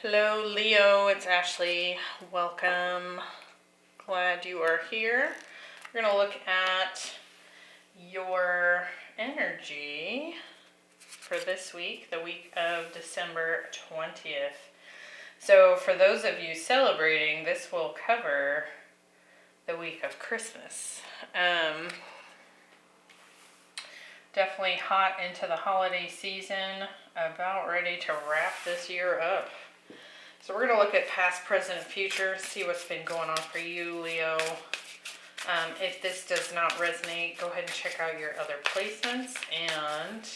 Hello Leo, it's Ashley. Welcome. Glad you are here. We're going to look at your energy for this week, the week of December 20th. So for those of you celebrating, this will cover the week of Christmas. Definitely hot into the holiday season, about ready to wrap this year up. So we're going to look at past, present, and future, see what's been going on for you, Leo. If this does not resonate, go ahead and check out your other placements. And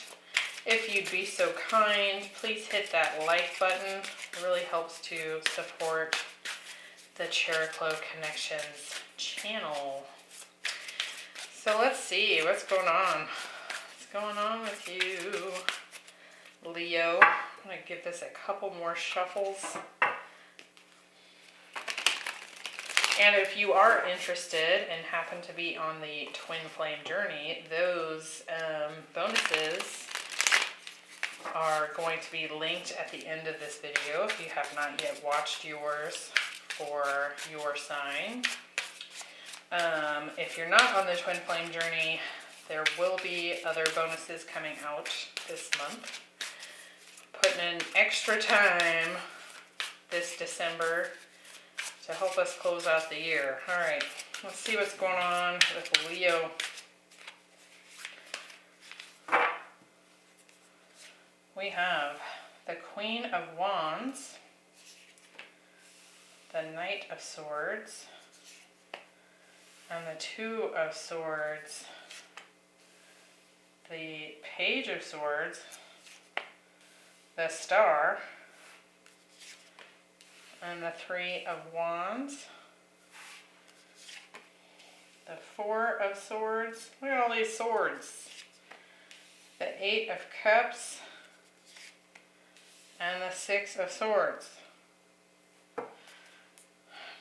if you'd be so kind, please hit that like button. It really helps to support the Cheroklo Connections channel. So let's see what's going on. What's going on with you, Leo? I'm going to give this a couple more shuffles. And if you are interested and happen to be on the Twin Flame journey, those bonuses are going to be linked at the end of this video if you have not yet watched yours for your sign. If you're not on the Twin Flame journey, there will be other bonuses coming out this month. Putting in extra time this December to help us close out the year. All right, let's see what's going on with Leo. We have the Queen of Wands, the Knight of Swords, and the Two of Swords, the Page of Swords, the Star, and the Three of Wands, the Four of Swords. Look at all these swords. The Eight of Cups, and the Six of Swords.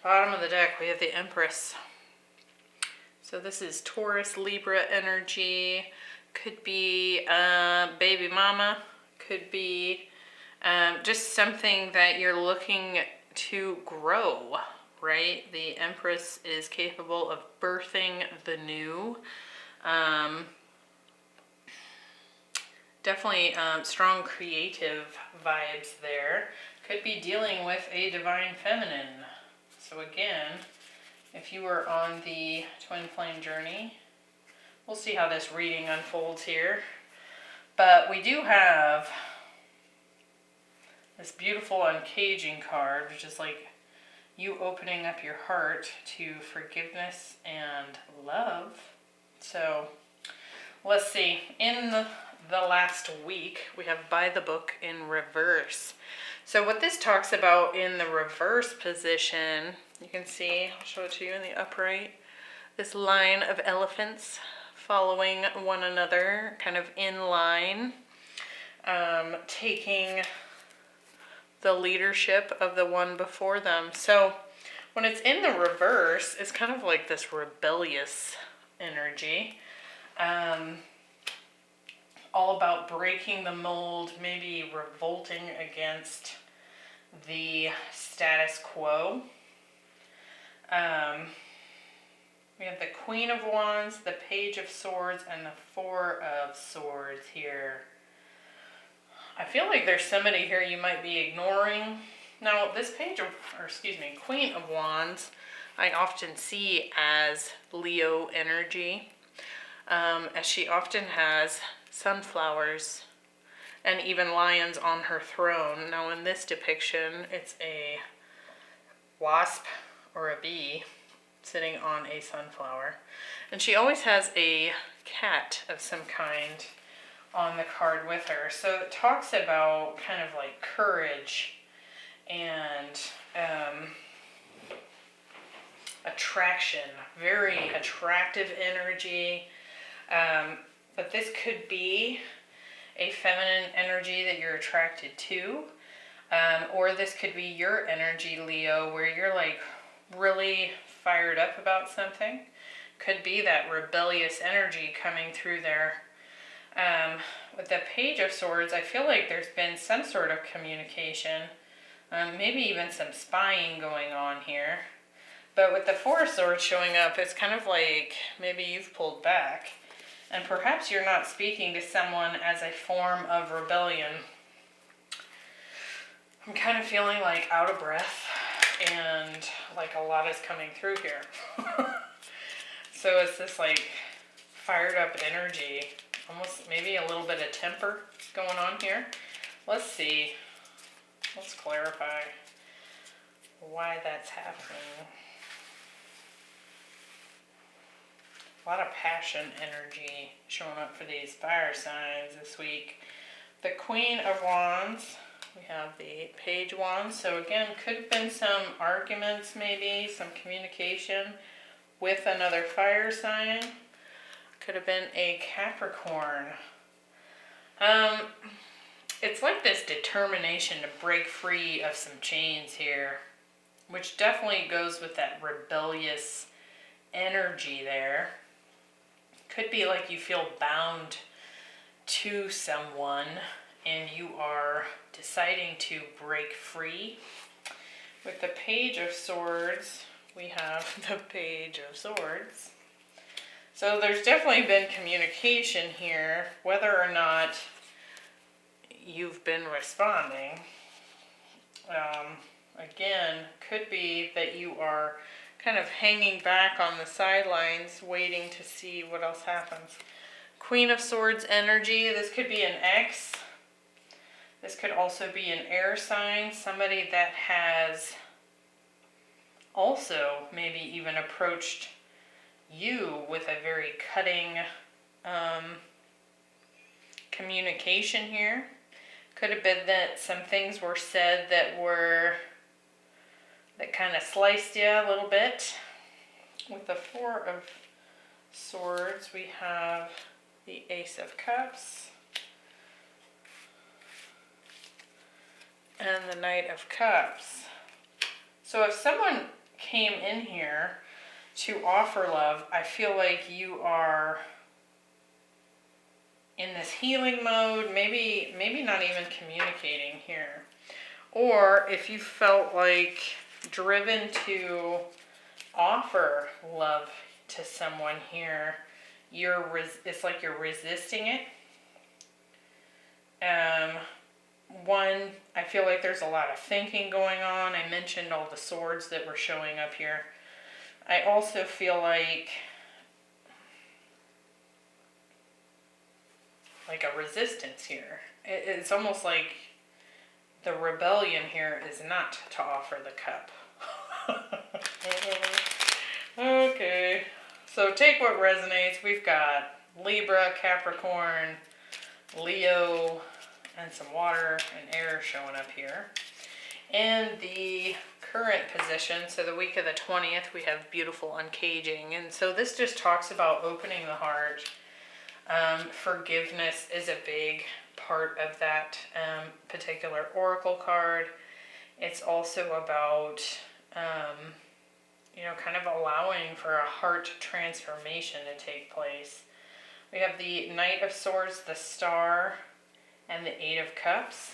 Bottom of the deck, we have the Empress. So this is Taurus, Libra energy. Could be baby mama. Could be just something that you're looking to grow, right? The Empress is capable of birthing the new. Definitely strong creative vibes there. Could be dealing with a divine feminine. So again, if you are on the Twin Flame journey, we'll see how this reading unfolds here. But we do have this beautiful uncaging card, which is like you opening up your heart to forgiveness and love. So let's see. In the last week, we have by the book in reverse. So what this talks about in the reverse position, you can see, I'll show it to you in the upright, this line of elephants following one another, kind of in line, taking the leadership of the one before them. So when it's in the reverse, it's kind of like this rebellious energy. All about breaking the mold, maybe revolting against the status quo. We have the Queen of Wands, the Page of Swords, and the Four of Swords here. I feel like there's somebody here you might be ignoring. Now, this Queen of Wands, I often see as Leo energy, as she often has sunflowers and even lions on her throne. Now, in this depiction, it's a wasp or a bee sitting on a sunflower. And she always has a cat of some kind on the card with her. So it talks about kind of like courage and attraction, very attractive energy. But this could be a feminine energy that you're attracted to. Or this could be your energy, Leo, where you're like really fired up about something. Could be that rebellious energy coming through there. With the Page of Swords, I feel like there's been some sort of communication Maybe even some spying going on here. But with the Four of Swords showing up, it's kind of like maybe you've pulled back. And perhaps you're not speaking to someone as a form of rebellion. I'm kind of feeling like out of breath and like a lot is coming through here. So it's this like fired up energy, almost maybe a little bit of temper going on here. Let's see. Let's clarify why that's happening. A lot of passion energy showing up for these fire signs this week. The Queen of Wands, we have the Page of Wands. So again, could have been some arguments maybe, some communication with another fire sign. Could have been a Capricorn. It's like this determination to break free of some chains here, which definitely goes with that rebellious energy there. Could be like you feel bound to someone and you are deciding to break free. With the Page of Swords, we have the Page of Swords. So there's definitely been communication here, whether or not you've been responding. Again, could be that you are kind of hanging back on the sidelines, waiting to see what else happens. Queen of Swords energy, this could be an ex. This could also be an air sign, somebody that has also maybe even approached you with a very cutting communication here. Could have been that some things were said that kind of sliced you a little bit. With the Four of Swords, we have the Ace of Cups and the Knight of Cups. So if someone came in here to offer love, I feel like you are in this healing mode, maybe not even communicating here. Or if you felt like driven to offer love to someone here, it's like you're resisting it. One, I feel like there's a lot of thinking going on. I mentioned all the swords that were showing up here. I also feel like a resistance here. It's almost like the rebellion here is not to offer the cup. Okay, so take what resonates. We've got Libra, Capricorn, Leo, and some water and air showing up here. And the current position, so the week of the 20th, we have beautiful uncaging. And so this just talks about opening the heart. Forgiveness is a big part of that particular oracle card. It's also about, kind of allowing for a heart transformation to take place. We have the Knight of Swords, the Star, and the Eight of Cups.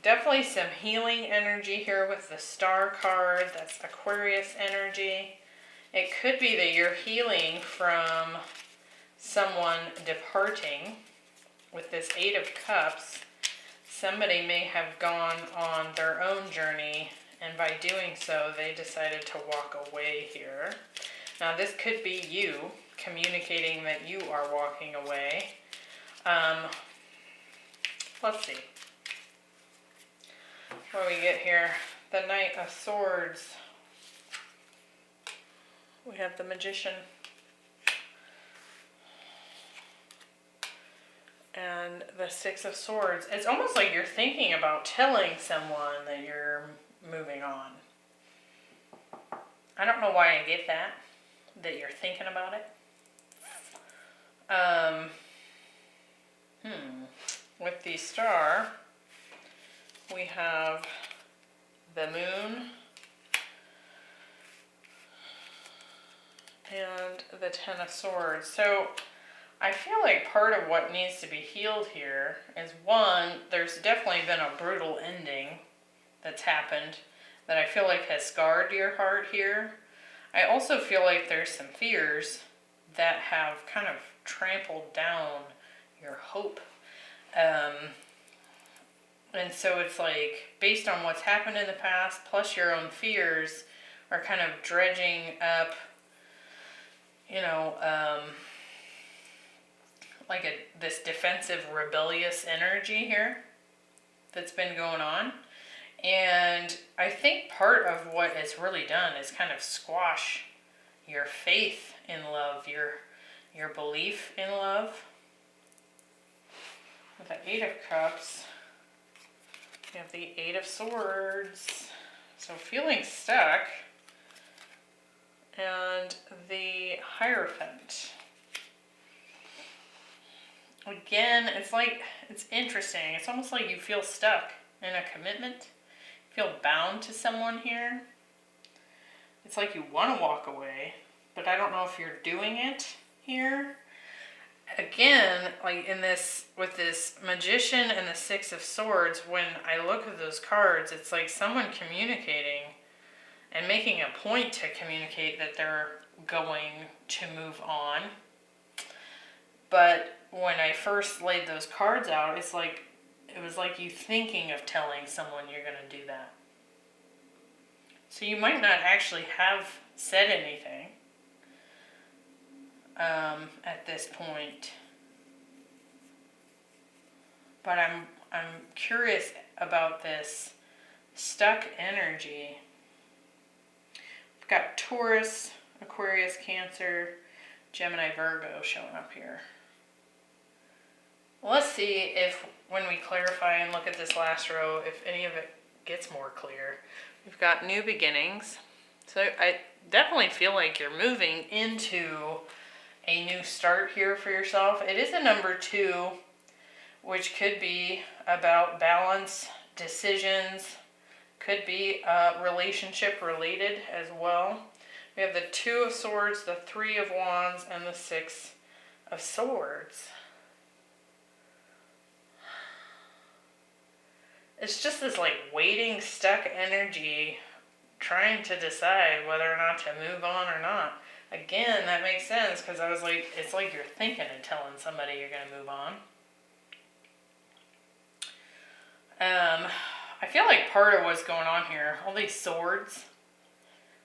Definitely some healing energy here with the Star card. That's Aquarius energy. It could be that you're healing from someone departing. With this Eight of Cups, somebody may have gone on their own journey, and by doing so, they decided to walk away here. Now, this could be you communicating that you are walking away. Let's see. What do we get here? The Knight of Swords. We have the Magician. And the Six of Swords. It's almost like you're thinking about telling someone that you're moving on. I don't know why I get that you're thinking about it. With the Star, we have the Moon and the Ten of Swords. So I feel like part of what needs to be healed here is, one, there's definitely been a brutal ending that's happened that I feel like has scarred your heart here. I also feel like there's some fears that have kind of trampled down your hope. And so it's like, based on what's happened in the past, plus your own fears are kind of dredging up, you know, like this defensive, rebellious energy here that's been going on. And I think part of what it's really done is kind of squash your faith in love, your belief in love. With the Eight of Cups, we have the Eight of Swords, so feeling stuck, and the Hierophant. Again, it's interesting. It's almost like you feel stuck in a commitment. You feel bound to someone here. It's like you want to walk away, but I don't know if you're doing it here. Again, like in this, with this Magician and the Six of Swords, when I look at those cards, it's like someone communicating and making a point to communicate that they're going to move on. But when I first laid those cards out, it was like you thinking of telling someone you're going to do that. So you might not actually have said anything at this point, but I'm curious about this stuck energy. We've got Taurus, Aquarius, Cancer, Gemini, Virgo showing up here. Let's see if, when we clarify and look at this last row, if any of it gets more clear. We've got new beginnings. So I definitely feel like you're moving into a new start here for yourself. It is a number 2, which could be about balance, decisions, could be relationship related as well. We have the 2 of Swords, the 3 of Wands, and the 6 of Swords. It's just this like waiting, stuck energy, trying to decide whether or not to move on or not. Again, that makes sense, because I was like, it's like you're thinking and telling somebody you're going to move on. I feel like part of what's going on here, all these swords,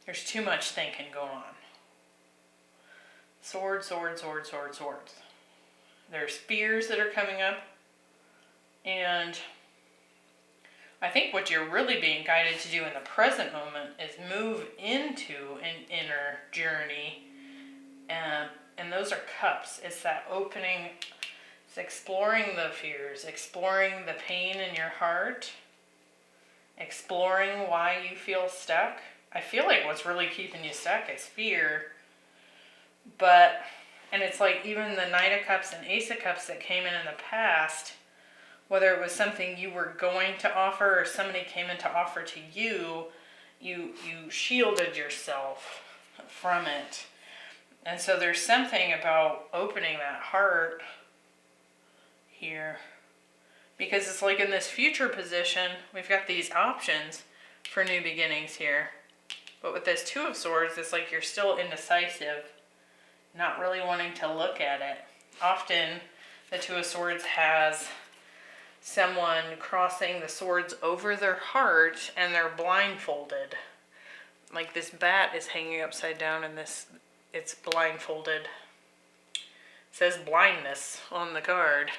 there's too much thinking going on. Sword, sword, sword, sword, swords. There's fears that are coming up, and I think what you're really being guided to do in the present moment is move into an inner journey. And those are cups. It's that opening, it's exploring the fears, exploring the pain in your heart, exploring why you feel stuck. I feel like what's really keeping you stuck is fear. And it's like even the Knight of Cups and Ace of Cups that came in the past, whether it was something you were going to offer or somebody came in to offer to you, you shielded yourself from it. And so there's something about opening that heart here. Because it's like in this future position, we've got these options for new beginnings here. But with this 2 of Swords, it's like you're still indecisive, not really wanting to look at it. Often, the 2 of Swords has someone crossing the swords over their heart and they're blindfolded. Like this bat is hanging upside down and it's blindfolded. It says blindness on the card.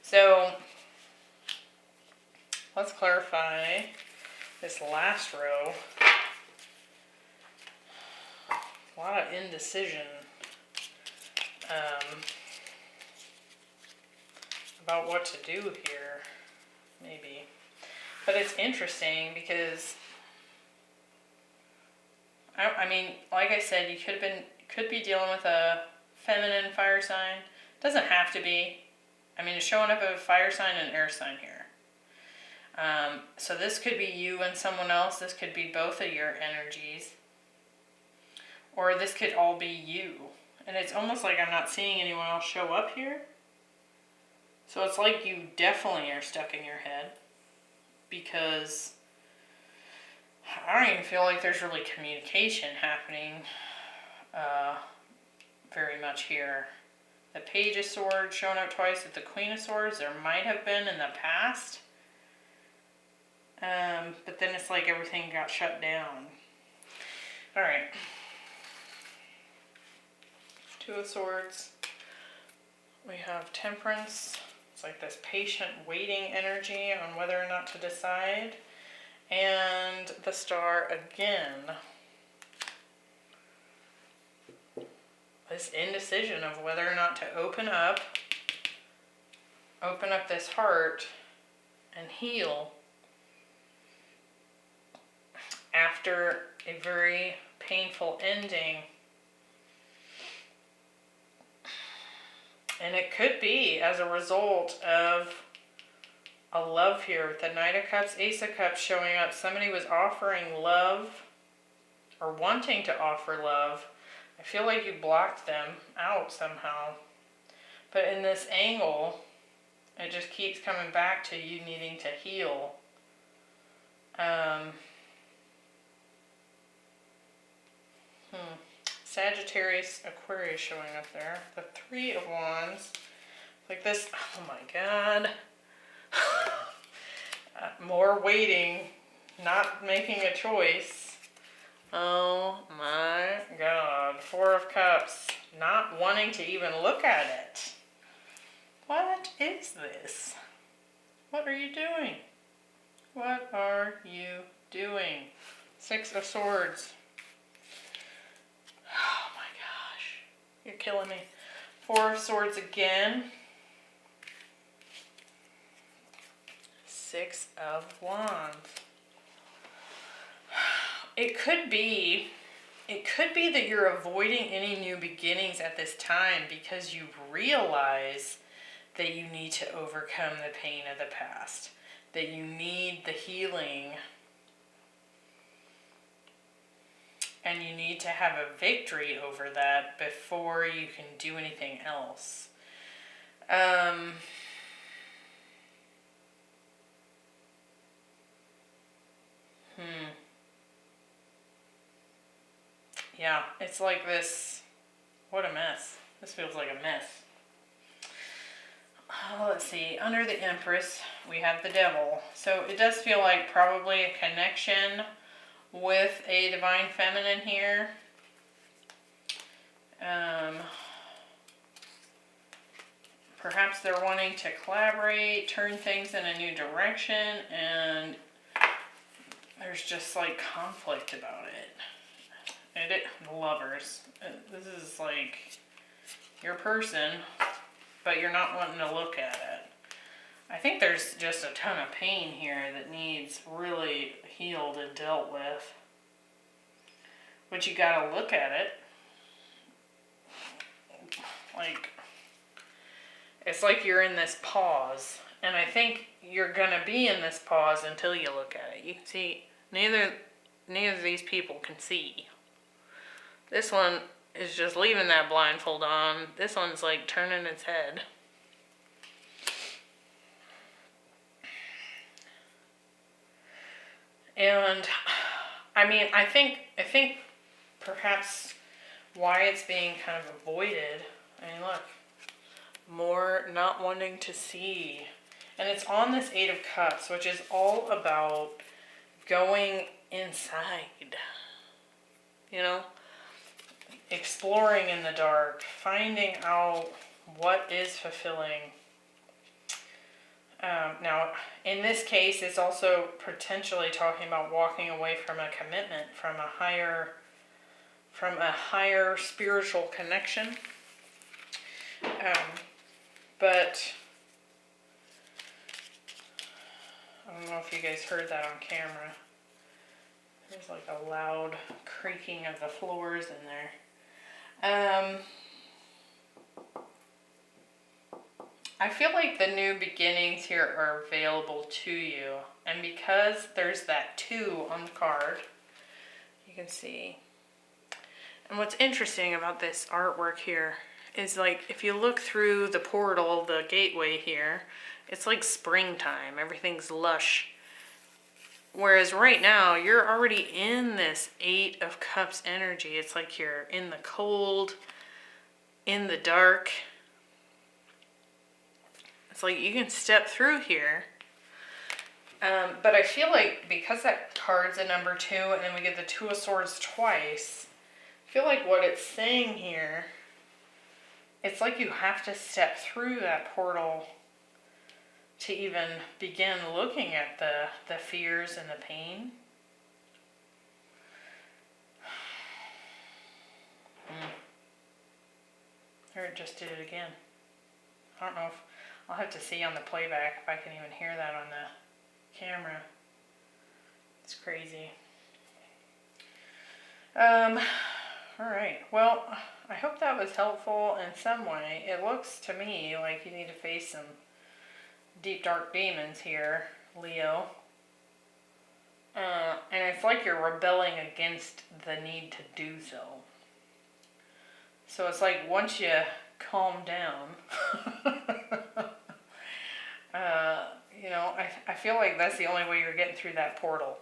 So let's clarify this last row. A lot of indecision about what to do here, maybe. But it's interesting because, I mean, like I said, you could be dealing with a feminine fire sign. Doesn't have to be. I mean, it's showing up a fire sign and air sign here. So this could be you and someone else. This could be both of your energies. Or this could all be you And it's almost like I'm not seeing anyone else show up here. So it's like you definitely are stuck in your head, because I don't even feel like there's really communication happening very much here. The Page of Swords showing up twice with the Queen of Swords. There might have been in the past. But then it's like everything got shut down. Alright. Two of Swords. We have Temperance. It's like this patient waiting energy on whether or not to decide. And the Star again. This indecision of whether or not to open up this heart and heal after a very painful ending. And it could be as a result of a love here with the Knight of Cups, Ace of Cups showing up. Somebody was offering love or wanting to offer love. I feel like you blocked them out somehow. But in this angle, it just keeps coming back to you needing to heal. Sagittarius, Aquarius showing up there. The Three of Wands. Like this, oh my God. More waiting, not making a choice. Oh my God. Four of Cups, not wanting to even look at it. What is this? What are you doing? What are you doing? Six of Swords. Oh my gosh. You're killing me. Four of Swords again. Six of Wands. It could be that you're avoiding any new beginnings at this time because you realize that you need to overcome the pain of the past, that you need the healing, and you need to have a victory over that before you can do anything else. Yeah, it's like this. What a mess. This feels like a mess. Let's see. Under the Empress, we have the Devil. So it does feel like probably a connection with a Divine Feminine here. Perhaps they're wanting to collaborate, turn things in a new direction, and there's just like conflict about it. Lovers. This is like your person, but you're not wanting to look at it. I think there's just a ton of pain here that needs really healed and dealt with. But you gotta look at it. Like, it's like you're in this pause. And I think you're gonna be in this pause until you look at it. You can see, neither of these people can see. This one is just leaving that blindfold on. This one's like turning its head. And I mean, I think perhaps why it's being kind of avoided. I mean, look, more not wanting to see. And it's on this Eight of Cups, which is all about going inside. You know? Exploring in the dark, finding out what is fulfilling. Now, in this case, it's also potentially talking about walking away from a commitment, from a higher spiritual connection. But I don't know if you guys heard that on camera. There's like a loud creaking of the floors in there. I feel like the new beginnings here are available to you. And because there's that 2 on the card, you can see. And what's interesting about this artwork here is, like, if you look through the portal, the gateway here, it's like springtime. Everything's lush. Whereas right now, you're already in this 8 of Cups energy. It's like you're in the cold, in the dark. It's like you can step through here. But I feel like because that card's a number 2 and then we get the 2 of Swords twice, I feel like what it's saying here, it's like you have to step through that portal to even begin looking at the fears and the pain. There, it just did it again. I don't know if, I'll have to see on the playback if I can even hear that on the camera. It's crazy. Alright, well, I hope that was helpful in some way. It looks to me like you need to face some deep dark demons here, Leo. And it's like you're rebelling against the need to do so. So it's like once you calm down, you know, I feel like that's the only way you're getting through that portal,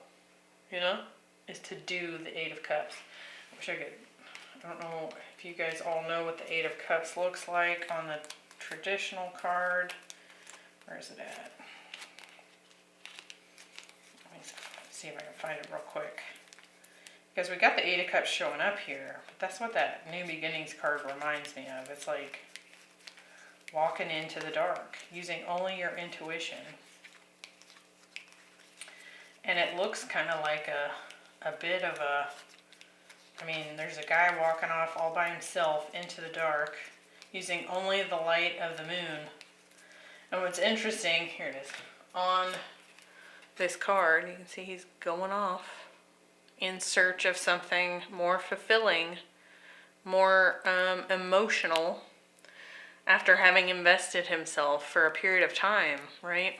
you know, is to do the 8 of Cups. I wish I could, I don't know if you guys all know what the 8 of Cups looks like on the traditional card. Where is it at? Let me see if I can find it real quick. Because we got the 8 of Cups showing up here, but that's what that New Beginnings card reminds me of. It's like walking into the dark, using only your intuition. And it looks kind of like a bit of a, I mean, there's a guy walking off all by himself into the dark, using only the light of the moon. And what's interesting, here it is, on this card, you can see he's going off in search of something more fulfilling, more emotional, after having invested himself for a period of time, right?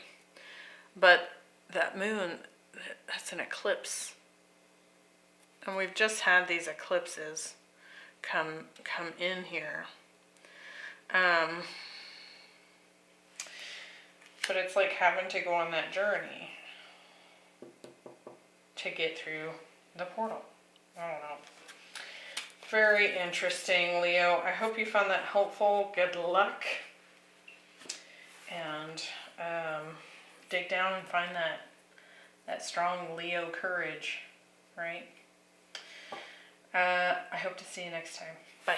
But that moon, that's an eclipse. And we've just had these eclipses come in here. But it's like having to go on that journey to get through the portal. I don't know. Very interesting, Leo. I hope you found that helpful. Good luck. And dig down and find that strong Leo courage, right? I hope to see you next time. Bye.